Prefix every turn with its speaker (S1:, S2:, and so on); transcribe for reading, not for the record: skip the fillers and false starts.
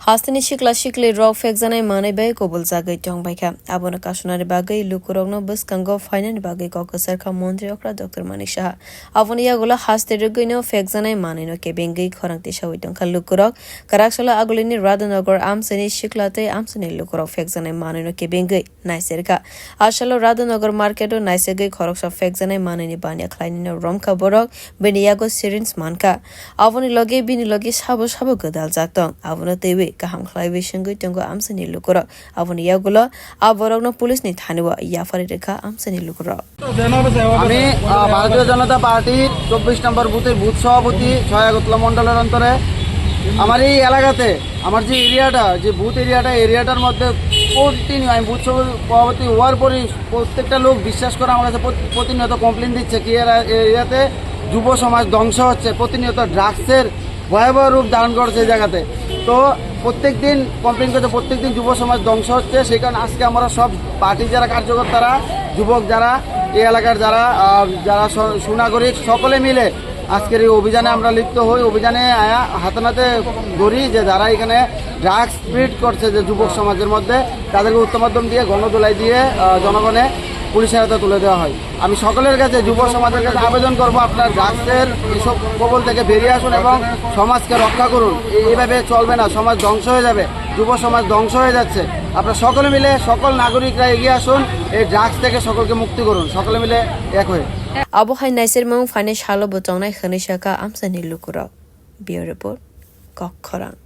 S1: Hastani shikla shikli rok phekjaknai manui bai kobul jagai tongbaikha aboni kasunani bagui lukurokno bwskango phainani bagui kokosarkha mantri okra Dr. Manik Saha aboni yagola haste ruguino phekjaknai manui no kebengui khorang tisawui tongkha lukurok karaksola agulini Radhanagar amsani shiklatai amsani lukurok phekjaknai manui no kebengui naiserkha asalo Radhanagar market o naisegui khoroksa phekjaknai manui ni bania khwlainai no romkha borok bania syringe manka aboni loge bini loge sabo sabo godal jaktong abono tewi kaham khlaibi singui tongo amsani lukurok aboni yagulo aborokno police ni thanio yafari rekha amsani lukurok
S2: আমি ভারতীয় জনতা পার্টির 24 নম্বর বুথের booth সভাপতি ছয়াগতলা মণ্ডলের অন্তরে আমার এই এলাকাতে আমার যে এরিয়াটা যে বুথ এরিয়াটার মধ্যে প্রতিদিন আমি বুথ সভাপতি হওয়ার পরই প্রত্যেকটা লোক বিশ্বাস করে আমার কাছে প্রতিনিয়ত কমপ্লেন দিচ্ছে কি এরিয়াতে যুব সমাজ ধ্বংস হচ্ছে, প্রতিনিয়ত ড্রাগসের ভয়াবহ রূপ ধারণ করছে এই জায়গাতে। তো প্রত্যেক দিন কমপ্লেন করছে, প্রত্যেক দিন যুব সমাজ ধ্বংস হচ্ছে। সেই কারণে আজকে আমরা সব পার্টির যারা কার্যকর্তারা, যুবক যারা, এই এলাকার যারা যারা সুনাগরিক সকলে মিলে আজকের এই অভিযানে আমরা লিপ্ত হই। অভিযানে হাতে নাতে ধরি যে যারা এখানে ড্রাগস স্প্রিড করছে যে যুবক সমাজের মধ্যে, তাদেরকে উত্তম মাধ্যম দিয়ে গণদোলাই দিয়ে জনগণে পুলিশের হাতে তুলে দেওয়া হয়। আমি সকলের কাছে, যুব সমাজের কাছে আবেদন করব, আপনার ড্রাগসের এসব কবল থেকে বেরিয়ে আসুন এবং সমাজকে রক্ষা করুন। এইভাবে চলবে না, সমাজ ধ্বংস হয়ে যাবে, যুব সমাজ ধ্বংস হয়ে যাচ্ছে। আপনারা সকলে মিলে, সকল নাগরিকরা এগিয়ে আসুন, এই ড্রাগস থেকে সকলকে মুক্তি করুন, সকলে মিলে এক হয়ে।
S1: Abohai naisir mung finance halo botongnai khani shaka amsani lukurok. Bureau report. Kok khorang.